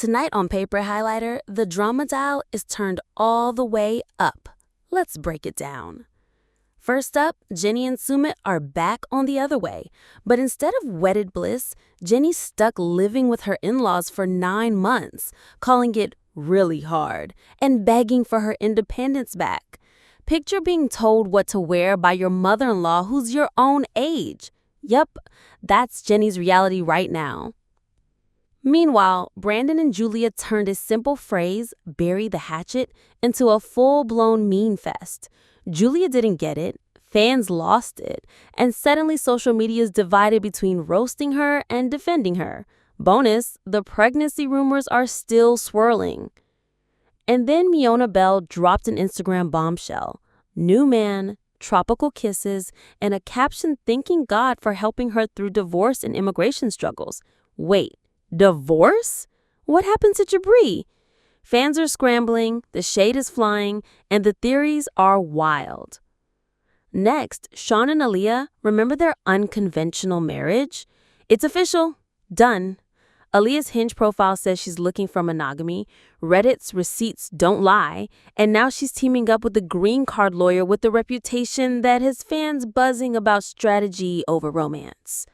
Tonight on Paper Highlighter, the drama dial is turned all the way up. Let's break it down. First up, Jenny and Sumit are back on the other way. But instead of wedded bliss, Jenny's stuck living with her in-laws for 9 months, calling it really hard and begging for her independence back. Picture being told what to wear by your mother-in-law who's your own age. Yup, that's Jenny's reality right now. Meanwhile, Brandon and Julia turned a simple phrase, bury the hatchet, into a full-blown meme fest. Julia didn't get it, fans lost it, and suddenly social media is divided between roasting her and defending her. Bonus, the pregnancy rumors are still swirling. And then Miona Bell dropped an Instagram bombshell. New man, tropical kisses, and a caption thanking God for helping her through divorce and immigration struggles. Wait. Divorce? What happened to Jabri? Fans are scrambling, the shade is flying, and the theories are wild. Next, Shawn and Aaliyah, remember their unconventional marriage? It's official. Done. Aaliyah's Hinge profile says she's looking for monogamy. Reddit's receipts don't lie. And now she's teaming up with a green card lawyer with the reputation that has fans buzzing about strategy over romance.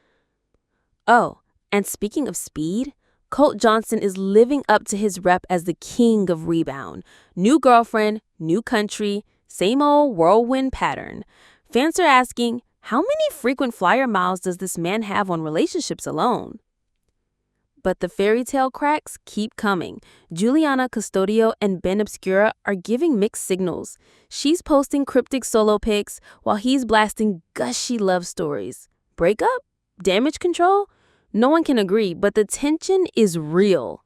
Oh. And speaking of speed, Colt Johnson is living up to his rep as the king of rebound. New girlfriend, new country, same old whirlwind pattern. Fans are asking, how many frequent flyer miles does this man have on relationships alone? But the fairy tale cracks keep coming. Juliana Custodio Ben Obscura are giving mixed signals. She's posting cryptic solo pics while he's blasting gushy love stories. Breakup? Damage control? No one can agree, but the tension is real.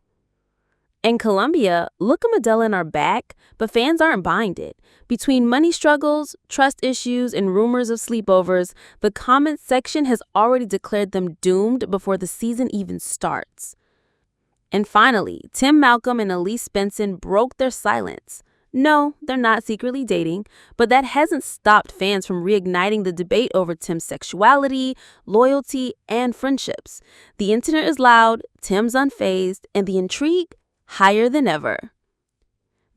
In Colombia, Look and Madelein are back, but fans aren't buying it. Between money struggles, trust issues, and rumors of sleepovers, the comments section has already declared them doomed before the season even starts. And finally, Malcolm Elise Benson broke their silence. No, they're not secretly dating, but that hasn't stopped fans from reigniting the debate over Tim's sexuality, loyalty, and friendships. The internet is loud, Tim's unfazed, and the intrigue higher than ever.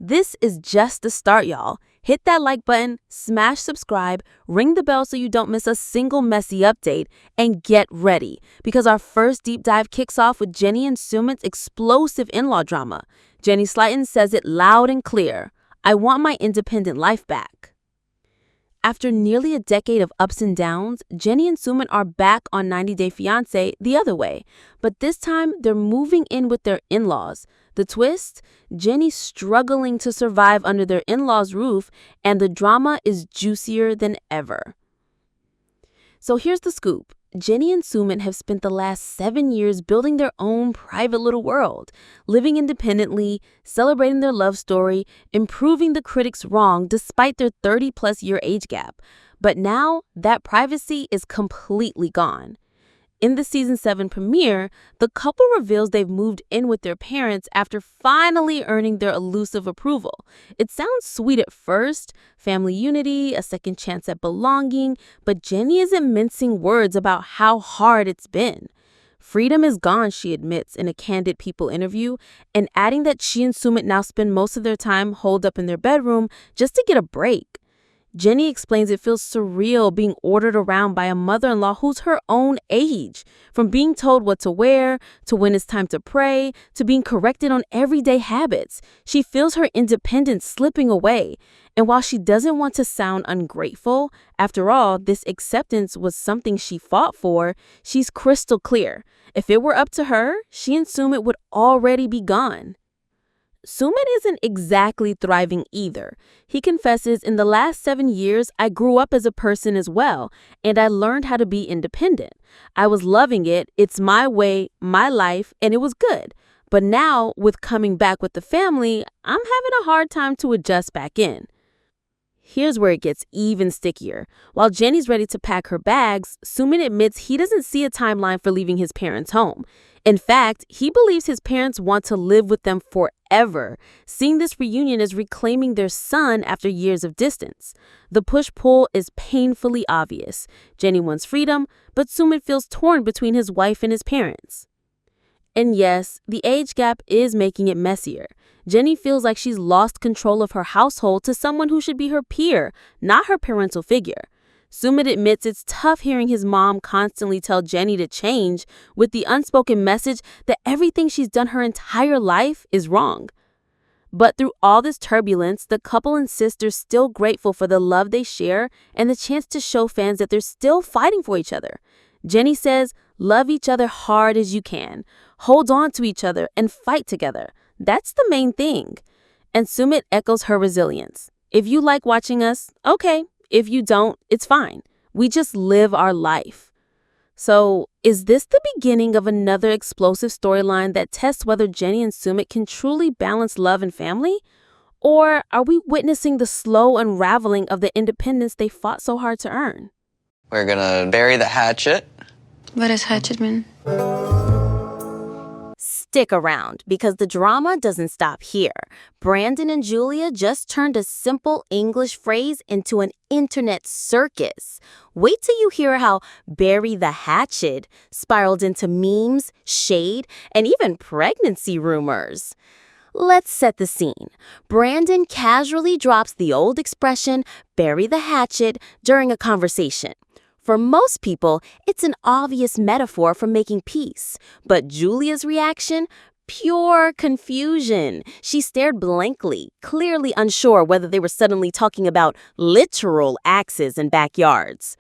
This is just the start, y'all. Hit that like button, smash subscribe, ring the bell so you don't miss a single messy update, and get ready, because our first deep dive kicks off with Jenny and Sumit's explosive in-law drama. Jenny Slatten says it loud and clear. I want my independent life back. After nearly a decade of ups and downs, Jenny and Sumit are back on 90 Day Fiancé the other way. But this time, they're moving in with their in-laws. The twist? Jenny's struggling to survive under their in-laws' roof, and the drama is juicier than ever. So here's the scoop. Jenny and Sumit have spent the last 7 years building their own private little world, living independently, celebrating their love story, improving the critics wrong despite their 30-plus year age gap. But now, that privacy is completely gone. In the season 7 premiere, the couple reveals they've moved in with their parents after finally earning their elusive approval. It sounds sweet at first, family unity, a second chance at belonging, but Jenny isn't mincing words about how hard it's been. Freedom is gone, she admits in a Candid People interview, and adding that she and Sumit now spend most of their time holed up in their bedroom just to get a break. Jenny explains it feels surreal being ordered around by a mother-in-law who's her own age, from being told what to wear, to when it's time to pray, to being corrected on everyday habits. She feels her independence slipping away. And while she doesn't want to sound ungrateful, after all, this acceptance was something she fought for, she's crystal clear. If it were up to her, she and Sumit would already be gone. Sumit isn't exactly thriving either. He confesses, in the last 7 years, I grew up as a person as well, and I learned how to be independent. I was loving it. It's my way, my life, and it was good. But now, with coming back with the family, I'm having a hard time to adjust back in. Here's where it gets even stickier. While Jenny's ready to pack her bags, Sumit admits he doesn't see a timeline for leaving his parents' home. In fact, he believes his parents want to live with them forever, seeing this reunion as reclaiming their son after years of distance. The push-pull is painfully obvious. Jenny wants freedom, but Sumit feels torn between his wife and his parents. And yes, the age gap is making it messier. Jenny feels like she's lost control of her household to someone who should be her peer, not her parental figure. Sumit admits it's tough hearing his mom constantly tell Jenny to change with the unspoken message that everything she's done her entire life is wrong. But through all this turbulence, the couple insists they're still grateful for the love they share and the chance to show fans that they're still fighting for each other. Jenny says, love each other hard as you can. Hold on to each other and fight together. That's the main thing. And Sumit echoes her resilience. If you like watching us, okay. If you don't, it's fine. We just live our life. So, is this the beginning of another explosive storyline that tests whether Jenny and Sumit can truly balance love and family? Or are we witnessing the slow unraveling of the independence they fought so hard to earn? We're gonna bury the hatchet. What does hatchet mean? Stick around, because the drama doesn't stop here. Brandon and Julia just turned a simple English phrase into an internet circus. Wait till you hear how bury the hatchet spiraled into memes, shade, and even pregnancy rumors. Let's set the scene. Brandon casually drops the old expression, bury the hatchet, during a conversation. For most people, it's an obvious metaphor for making peace. But Julia's reaction? Pure confusion. She stared blankly, clearly unsure whether they were suddenly talking about literal axes and backyards.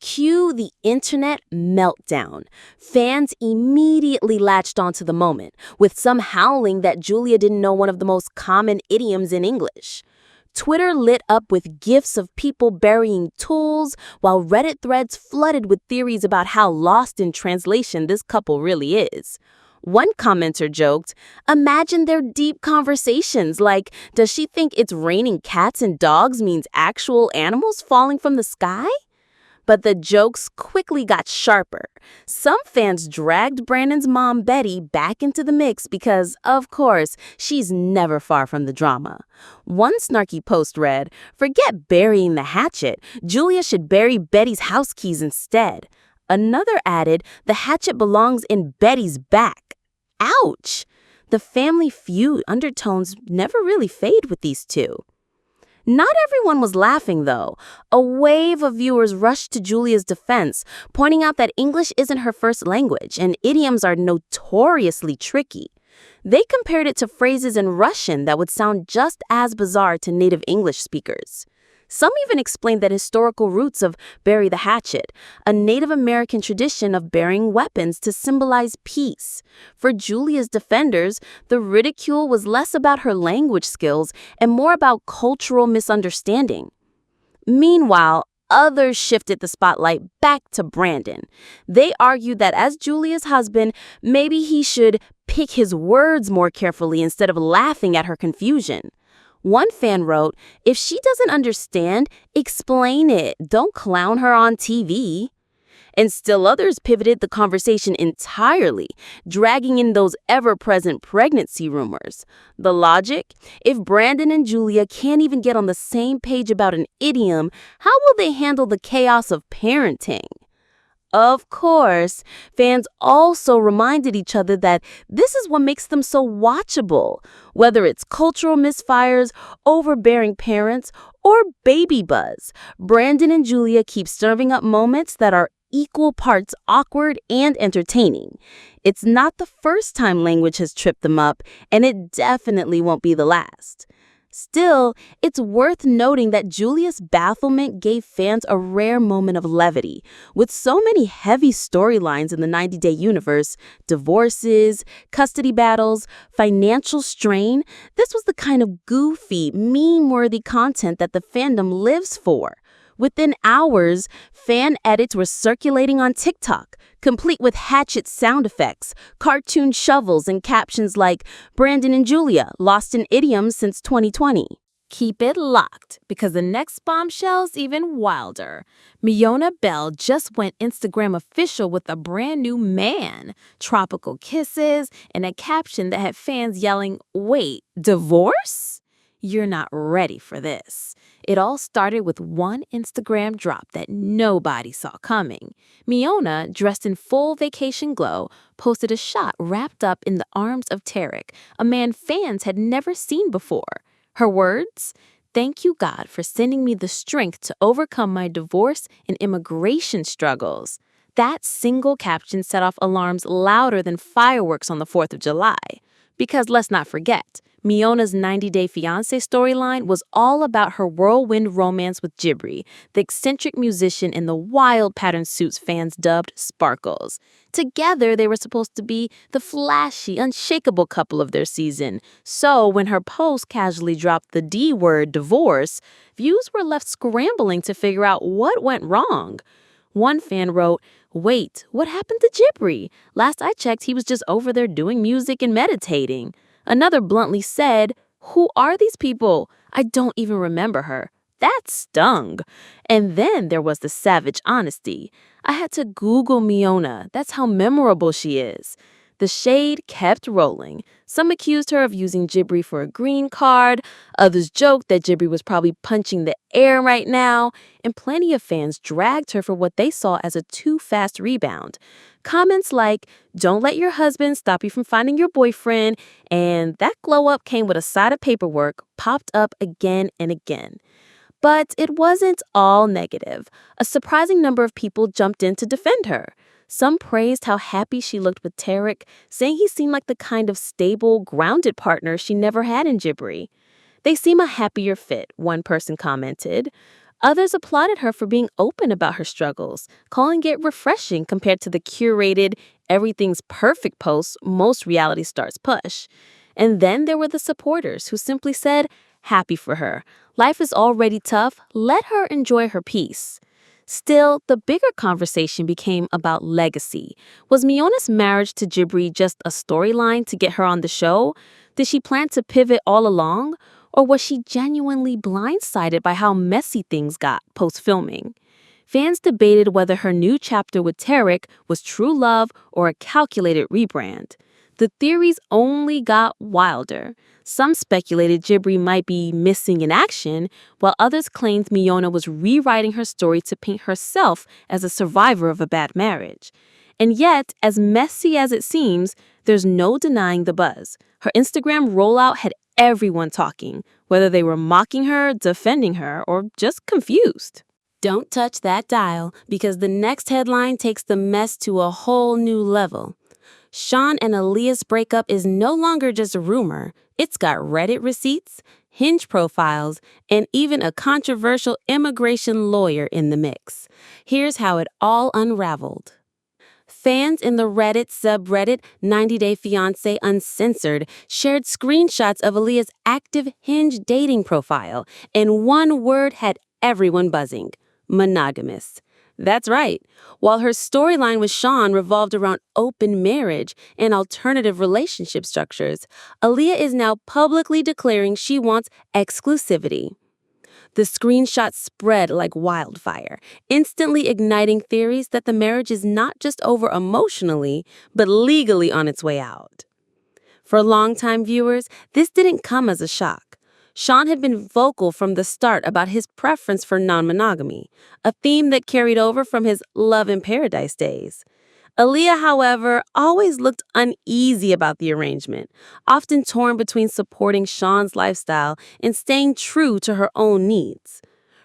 Cue the internet meltdown. Fans immediately latched onto the moment, with some howling that Julia didn't know one of the most common idioms in English. Twitter lit up with gifs of people burying tools, while Reddit threads flooded with theories about how lost in translation this couple really is. One commenter joked, imagine their deep conversations like, does she think it's raining cats and dogs means actual animals falling from the sky? But the jokes quickly got sharper. Some fans dragged Brandon's mom, Betty, back into the mix because, of course, she's never far from the drama. One snarky post read, forget burying the hatchet. Julia should bury Betty's house keys instead. Another added, the hatchet belongs in Betty's back. Ouch! The family feud undertones never really fade with these two. Not everyone was laughing, though. A wave of viewers rushed to Julia's defense, pointing out that English isn't her first language and idioms are notoriously tricky. They compared it to phrases in Russian that would sound just as bizarre to native English speakers. Some even explained the historical roots of bury the hatchet, a Native American tradition of burying weapons to symbolize peace. For Julia's defenders, the ridicule was less about her language skills and more about cultural misunderstanding. Meanwhile, others shifted the spotlight back to Brandon. They argued that as Julia's husband, maybe he should pick his words more carefully instead of laughing at her confusion. One fan wrote, if she doesn't understand, explain it. Don't clown her on TV. And still others pivoted the conversation entirely, dragging in those ever-present pregnancy rumors. The logic? If Brandon and Julia can't even get on the same page about an idiom, how will they handle the chaos of parenting? Of course, fans also reminded each other that this is what makes them so watchable, whether it's cultural misfires, overbearing parents, or baby buzz. Brandon and Julia keep serving up moments that are equal parts awkward and entertaining. It's not the first time language has tripped them up, and it definitely won't be the last. Still, it's worth noting that Julia's bafflement gave fans a rare moment of levity. With so many heavy storylines in the 90-day universe, divorces, custody battles, financial strain, this was the kind of goofy, meme-worthy content that the fandom lives for. Within hours, fan edits were circulating on TikTok, complete with hatchet sound effects, cartoon shovels, and captions like, Brandon and Julia, lost in idioms since 2020. Keep it locked, because the next bombshell's even wilder. Miona Bell just went Instagram official with a brand new man, tropical kisses, and a caption that had fans yelling, wait, divorce? You're not ready for this. It all started with one Instagram drop that nobody saw coming. Miona, dressed in full vacation glow, posted a shot wrapped up in the arms of Tarek, a man fans had never seen before. Her words? "Thank you, God, for sending me the strength to overcome my divorce and immigration struggles." That single caption set off alarms louder than fireworks on the 4th of July. Because let's not forget, Miona's 90-Day Fiancé storyline was all about her whirlwind romance with Jibri, the eccentric musician in the wild pattern suits fans dubbed Sparkles. Together, they were supposed to be the flashy, unshakable couple of their season. So when her post casually dropped the D word, divorce, viewers were left scrambling to figure out what went wrong. One fan wrote, "Wait, what happened to Jibri? Last I checked, he was just over there doing music and meditating." Another bluntly said, "Who are these people? I don't even remember her." That stung. And then there was the savage honesty. "I had to Google Miona. That's how memorable she is." The shade kept rolling. Some accused her of using Jibri for a green card. Others joked that Jibri was probably punching the air right now. And plenty of fans dragged her for what they saw as a too-fast rebound. Comments like, "Don't let your husband stop you from finding your boyfriend," and "That glow-up came with a side of paperwork," popped up again and again. But it wasn't all negative. A surprising number of people jumped in to defend her. Some praised how happy she looked with Tarek, saying he seemed like the kind of stable, grounded partner she never had in Jibri. "They seem a happier fit," one person commented. Others applauded her for being open about her struggles, calling it refreshing compared to the curated, everything's perfect posts most reality stars push. And then there were the supporters who simply said, "Happy for her. Life is already tough. Let her enjoy her peace." Still, the bigger conversation became about legacy. Was Miona's marriage to Jibri just a storyline to get her on the show? Did she plan to pivot all along? Or was she genuinely blindsided by how messy things got post-filming? Fans debated whether her new chapter with Tarek was true love or a calculated rebrand. The theories only got wilder. Some speculated Jibri might be missing in action, while others claimed Miona was rewriting her story to paint herself as a survivor of a bad marriage. And yet, as messy as it seems, there's no denying the buzz. Her Instagram rollout had everyone talking, whether they were mocking her, defending her, or just confused. Don't touch that dial, because the next headline takes the mess to a whole new level. Shawn and Aaliyah's breakup is no longer just a rumor. It's got Reddit receipts, Hinge profiles, and even a controversial immigration lawyer in the mix. Here's how it all unraveled. Fans in the Reddit subreddit 90-Day Fiancé Uncensored shared screenshots of Aaliyah's active Hinge dating profile, and one word had everyone buzzing: monogamous. That's right. While her storyline with Shawn revolved around open marriage and alternative relationship structures, Aaliyah is now publicly declaring she wants exclusivity. The screenshots spread like wildfire, instantly igniting theories that the marriage is not just over emotionally, but legally on its way out. For longtime viewers, this didn't come as a shock. Shawn had been vocal from the start about his preference for non-monogamy, a theme that carried over from his Love in Paradise days. Aaliyah, however, always looked uneasy about the arrangement, often torn between supporting Shawn's lifestyle and staying true to her own needs.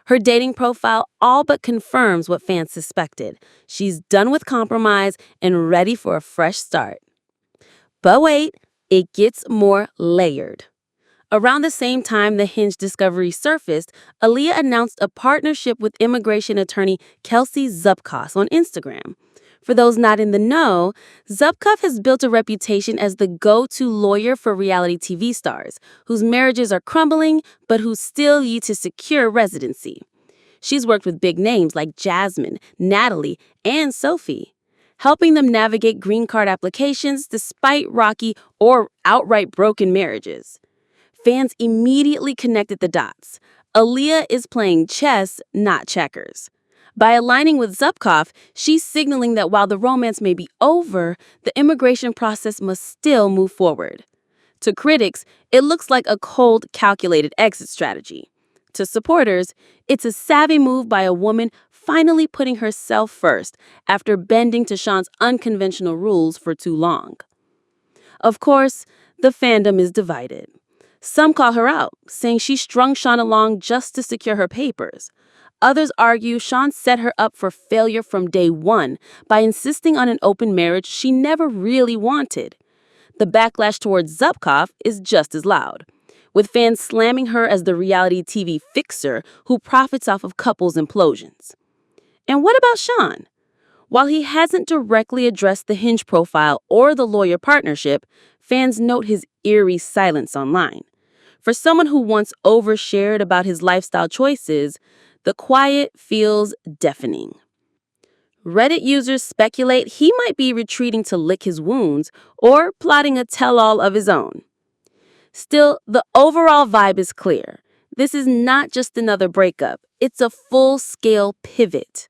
Her dating profile all but confirms what fans suspected. She's done with compromise and ready for a fresh start. But wait, it gets more layered. Around the same time the Hinge discovery surfaced, Aaliyah announced a partnership with immigration attorney Kelsey Zupkoff on Instagram. For those not in the know, Zupkoff has built a reputation as the go-to lawyer for reality TV stars, whose marriages are crumbling, but who still need to secure residency. She's worked with big names like Jasmine, Natalie, and Sophie, helping them navigate green card applications despite rocky or outright broken marriages. Fans immediately connected the dots. Aaliyah is playing chess, not checkers. By aligning with Zupkoff, she's signaling that while the romance may be over, the immigration process must still move forward. To critics, it looks like a cold, calculated exit strategy. To supporters, it's a savvy move by a woman finally putting herself first after bending to Shawn's unconventional rules for too long. Of course, the fandom is divided. Some call her out, saying she strung Shawn along just to secure her papers. Others argue Shawn set her up for failure from day one by insisting on an open marriage she never really wanted. The backlash towards Zupkoff is just as loud, with fans slamming her as the reality TV fixer who profits off of couples' implosions. And what about Shawn? While he hasn't directly addressed the Hinge profile or the lawyer partnership, fans note his eerie silence online. For someone who once overshared about his lifestyle choices, the quiet feels deafening. Reddit users speculate he might be retreating to lick his wounds or plotting a tell-all of his own. Still, the overall vibe is clear. This is not just another breakup, it's a full-scale pivot.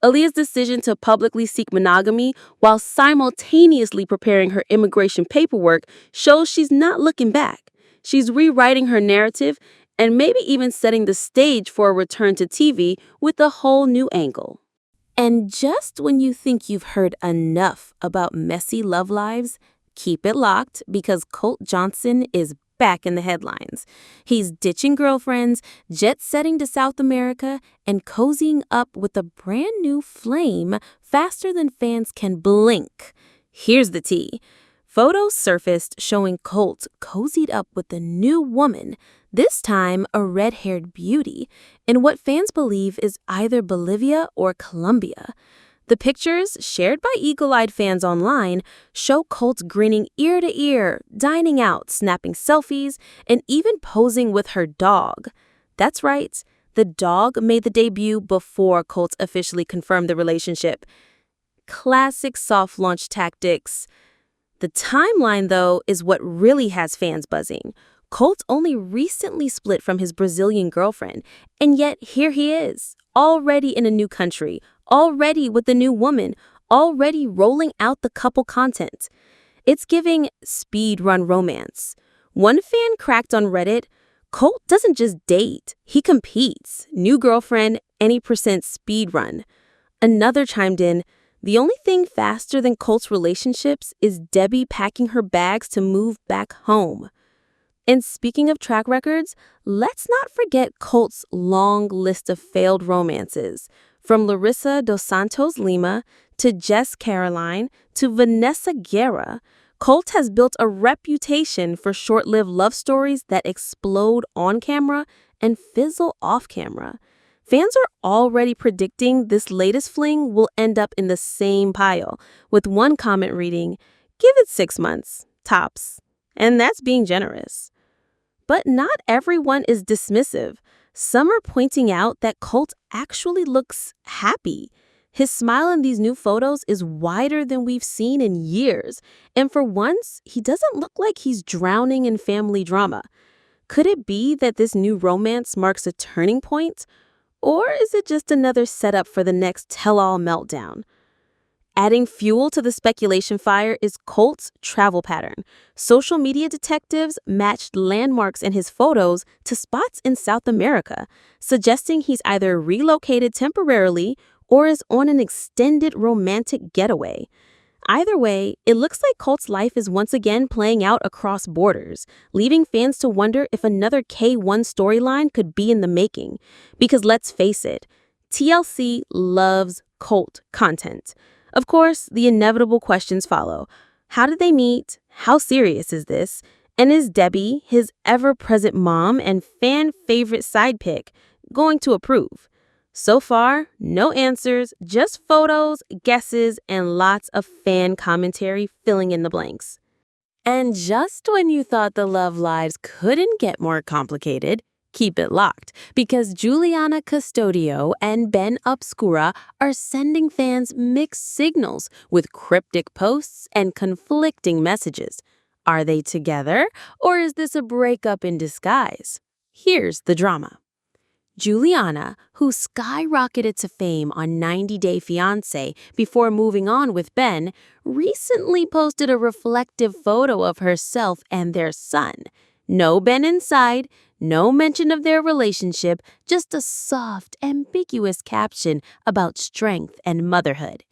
Aaliyah's decision to publicly seek monogamy while simultaneously preparing her immigration paperwork shows she's not looking back. She's rewriting her narrative and maybe even setting the stage for a return to TV with a whole new angle. And just when you think you've heard enough about messy love lives, keep it locked because Colt Johnson is back in the headlines. He's ditching girlfriends, jet-setting to South America, and cozying up with a brand new flame faster than fans can blink. Here's the tea. Photos surfaced showing Colt cozied up with a new woman, this time a red-haired beauty, in what fans believe is either Bolivia or Colombia. The pictures, shared by eagle-eyed fans online, show Colt grinning ear to ear, dining out, snapping selfies, and even posing with her dog. That's right, the dog made the debut before Colt officially confirmed the relationship. Classic soft launch tactics. The timeline, though, is what really has fans buzzing. Colt only recently split from his Brazilian girlfriend, and yet here he is, already in a new country, already with a new woman, already rolling out the couple content. It's giving speed run romance. One fan cracked on Reddit, Colt doesn't just date, he competes. New girlfriend, any percent speed run. Another chimed in, the only thing faster than Colt's relationships is Debbie packing her bags to move back home. And speaking of track records, let's not forget Colt's long list of failed romances. From Larissa dos Santos Lima to Jess Caroline to Vanessa Guerra, Colt has built a reputation for short-lived love stories that explode on camera and fizzle off camera. Fans are already predicting this latest fling will end up in the same pile, with one comment reading, "Give it 6 months, tops." And that's being generous. But not everyone is dismissive. Some are pointing out that Colt actually looks happy. His smile in these new photos is wider than we've seen in years. And for once, he doesn't look like he's drowning in family drama. Could it be that this new romance marks a turning point? Or is it just another setup for the next tell-all meltdown? Adding fuel to the speculation fire is Colt's travel pattern. Social media detectives matched landmarks in his photos to spots in South America, suggesting he's either relocated temporarily or is on an extended romantic getaway. Either way, it looks like Colt's life is once again playing out across borders, leaving fans to wonder if another K1 storyline could be in the making. Because let's face it, TLC loves Colt content. Of course, the inevitable questions follow. How did they meet? How serious is this? And is Debbie, his ever-present mom and fan-favorite sidekick, going to approve? So far, no answers, just photos, guesses, and lots of fan commentary filling in the blanks. And just when you thought the love lives couldn't get more complicated, keep it locked, because Juliana Custodio and Ben Obscura are sending fans mixed signals with cryptic posts and conflicting messages. Are they together, or is this a breakup in disguise? Here's the drama. Juliana, who skyrocketed to fame on 90 Day Fiancé before moving on with Ben, recently posted a reflective photo of herself and their son. No Ben inside, no mention of their relationship, just a soft, ambiguous caption about strength and motherhood.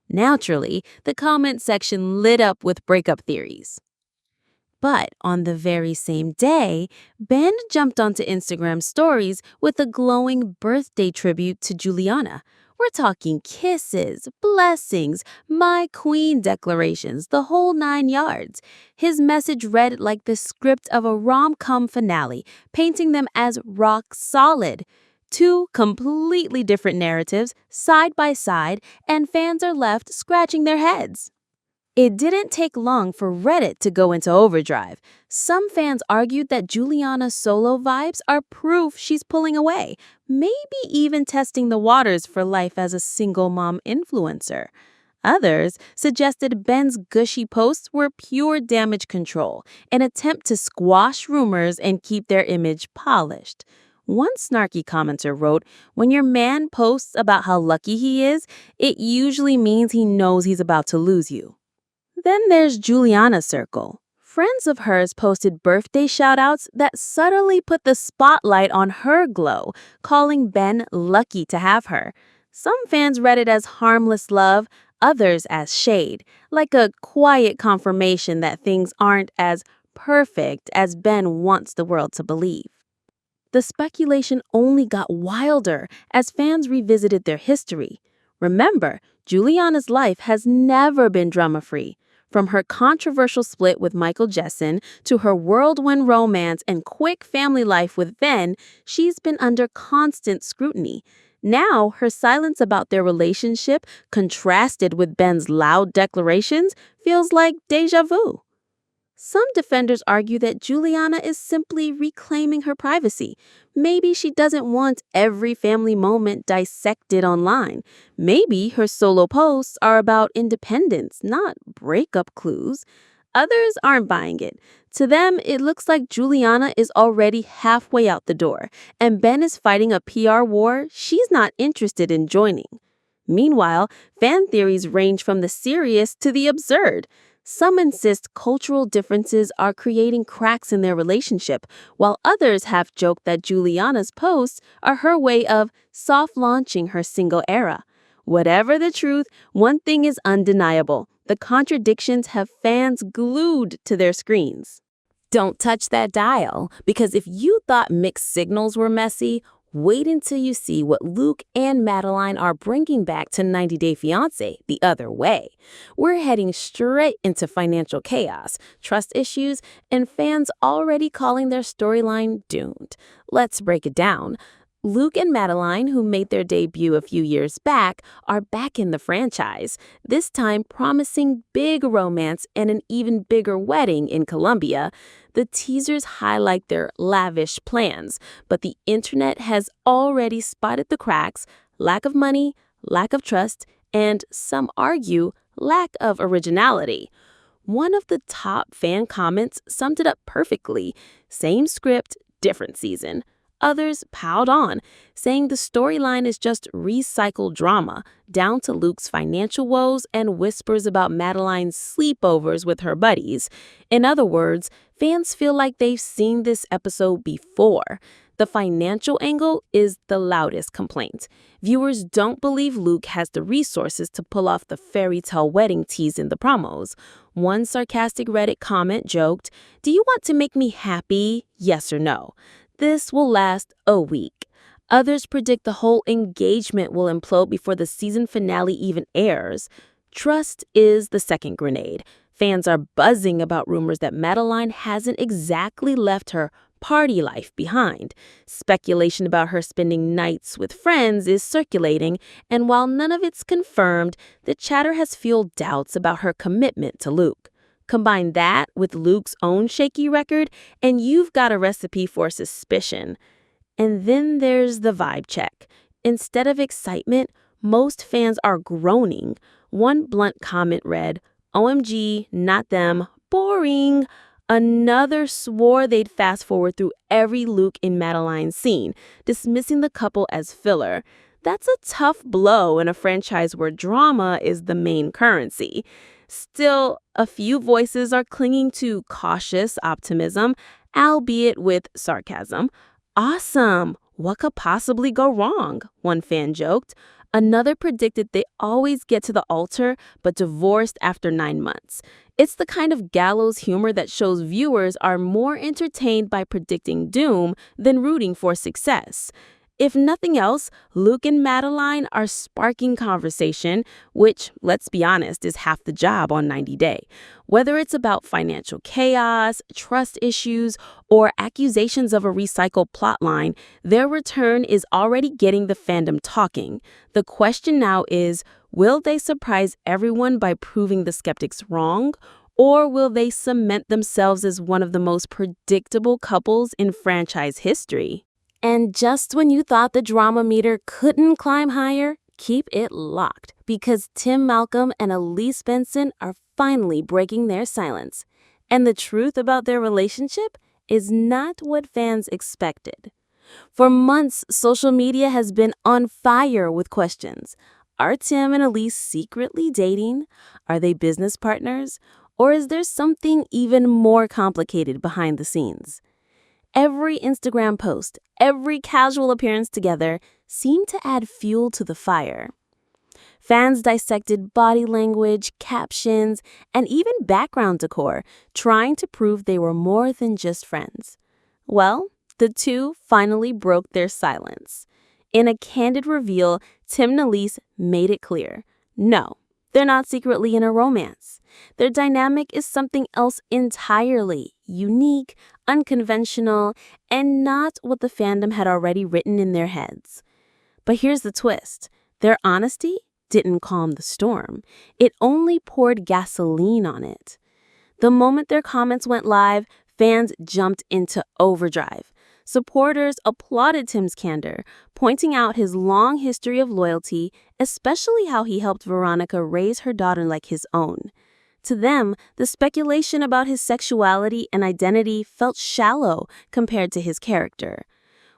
Naturally, the comment section lit up with breakup theories. But on the very same day, Ben jumped onto Instagram stories with a glowing birthday tribute to Juliana. We're talking kisses, blessings, my queen declarations, the whole 9 yards. His message read like the script of a rom-com finale, painting them as rock solid. Two completely different narratives, side by side, and fans are left scratching their heads. It didn't take long for Reddit to go into overdrive. Some fans argued that Juliana's solo vibes are proof she's pulling away, maybe even testing the waters for life as a single mom influencer. Others suggested Ben's gushy posts were pure damage control, an attempt to squash rumors and keep their image polished. One snarky commenter wrote, "When your man posts about how lucky he is, it usually means he knows he's about to lose you." Then there's Juliana's circle. Friends of hers posted birthday shoutouts that subtly put the spotlight on her glow, calling Ben lucky to have her. Some fans read it as harmless love, others as shade, like a quiet confirmation that things aren't as perfect as Ben wants the world to believe. The speculation only got wilder as fans revisited their history. Remember, Juliana's life has never been drama-free. From her controversial split with Michael Jessen to her whirlwind romance and quick family life with Ben, she's been under constant scrutiny. Now, her silence about their relationship, contrasted with Ben's loud declarations, feels like déjà vu. Some defenders argue that Juliana is simply reclaiming her privacy. Maybe she doesn't want every family moment dissected online. Maybe her solo posts are about independence, not breakup clues. Others aren't buying it. To them, it looks like Juliana is already halfway out the door, and Ben is fighting a PR war she's not interested in joining. Meanwhile, fan theories range from the serious to the absurd. Some insist cultural differences are creating cracks in their relationship, while others have joked that Juliana's posts are her way of soft-launching her single era. Whatever the truth, one thing is undeniable. The contradictions have fans glued to their screens. Don't touch that dial, because if you thought mixed signals were messy, wait until you see what Luke and Madelein are bringing back to 90 Day Fiancé the other way. We're heading straight into financial chaos, trust issues, and fans already calling their storyline doomed. Let's break it down. Luke and Madelein, who made their debut a few years back, are back in the franchise, this time promising big romance and an even bigger wedding in Colombia. The teasers highlight their lavish plans, but the internet has already spotted the cracks: lack of money, lack of trust, and some argue lack of originality. One of the top fan comments summed it up perfectly: same script, different season. Others piled on, saying the storyline is just recycled drama, down to Luke's financial woes and whispers about Madelein's sleepovers with her buddies. In other words, fans feel like they've seen this episode before. The financial angle is the loudest complaint. Viewers don't believe Luke has the resources to pull off the fairy tale wedding teased in the promos. One sarcastic Reddit comment joked, "Do you want to make me happy? Yes or no?" This will last a week. Others predict the whole engagement will implode before the season finale even airs. Trust is the second grenade. Fans are buzzing about rumors that Madelein hasn't exactly left her party life behind. Speculation about her spending nights with friends is circulating, and while none of it's confirmed, the chatter has fueled doubts about her commitment to Luke. Combine that with Luke's own shaky record, and you've got a recipe for suspicion. And then there's the vibe check. Instead of excitement, most fans are groaning. One blunt comment read, "OMG, not them, boring." Another swore they'd fast forward through every Luke and Madeline scene, dismissing the couple as filler. That's a tough blow in a franchise where drama is the main currency. Still, a few voices are clinging to cautious optimism, albeit with sarcasm. Awesome! What could possibly go wrong? One fan joked. Another predicted they always get to the altar, but divorced after 9 months. It's the kind of gallows humor that shows viewers are more entertained by predicting doom than rooting for success. If nothing else, Luke and Madelein are sparking conversation, which, let's be honest, is half the job on 90 Day. Whether it's about financial chaos, trust issues, or accusations of a recycled plotline, their return is already getting the fandom talking. The question now is, will they surprise everyone by proving the skeptics wrong? Or will they cement themselves as one of the most predictable couples in franchise history? And just when you thought the drama meter couldn't climb higher, keep it locked, because Tim Malcolm and Elise Benson are finally breaking their silence. And the truth about their relationship is not what fans expected. For months, social media has been on fire with questions. Are Tim and Elise secretly dating? Are they business partners? Or is there something even more complicated behind the scenes? Every Instagram post, every casual appearance together seemed to add fuel to the fire. Fans dissected body language, captions, and even background decor, trying to prove they were more than just friends. Well, the two finally broke their silence. In a candid reveal, Tim and Elise made it clear. No, they're not secretly in a romance. Their dynamic is something else entirely, unique, unconventional, and not what the fandom had already written in their heads. But here's the twist. Their honesty didn't calm the storm. It only poured gasoline on it. The moment their comments went live, fans jumped into overdrive. Supporters applauded Tim's candor, pointing out his long history of loyalty, especially how he helped Veronica raise her daughter like his own. To them, the speculation about his sexuality and identity felt shallow compared to his character.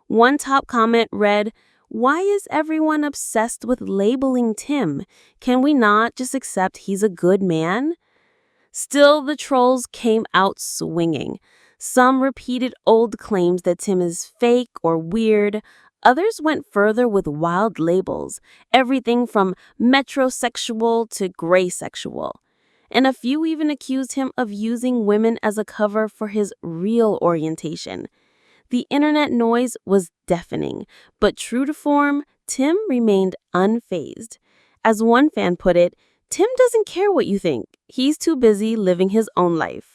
One top comment read, "Why is everyone obsessed with labeling Tim? Can we not just accept he's a good man?" Still, the trolls came out swinging. Some repeated old claims that Tim is fake or weird. Others went further with wild labels, everything from metrosexual to gray sexual. And a few even accused him of using women as a cover for his real orientation. The internet noise was deafening, but true to form, Tim remained unfazed. As one fan put it, Tim doesn't care what you think. He's too busy living his own life.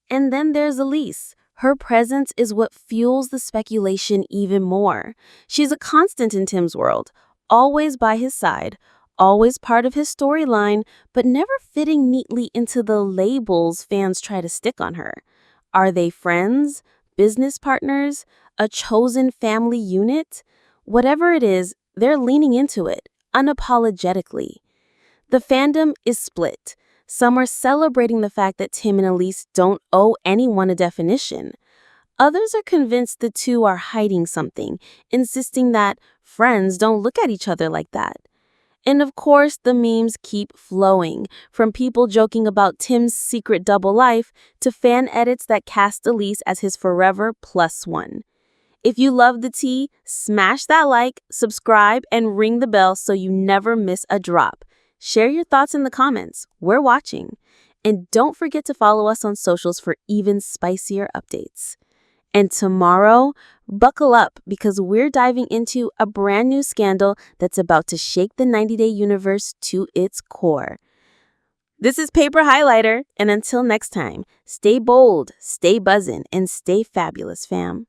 And then there's Elise. Her presence is what fuels the speculation even more. She's a constant in Tim's world, always by his side, always part of his storyline, but never fitting neatly into the labels fans try to stick on her. Are they friends, business partners, a chosen family unit? Whatever it is, they're leaning into it, unapologetically. The fandom is split. Some are celebrating the fact that Tim and Elise don't owe anyone a definition. Others are convinced the two are hiding something, insisting that friends don't look at each other like that. And of course, the memes keep flowing, from people joking about Tim's secret double life to fan edits that cast Elise as his forever +1. If you love the tea, smash that like, subscribe, and ring the bell so you never miss a drop. Share your thoughts in the comments. We're watching. And don't forget to follow us on socials for even spicier updates. And tomorrow, buckle up because we're diving into a brand new scandal that's about to shake the 90 Day universe to its core. This is Paper Highlighter, and until next time, stay bold, stay buzzin', and stay fabulous, fam.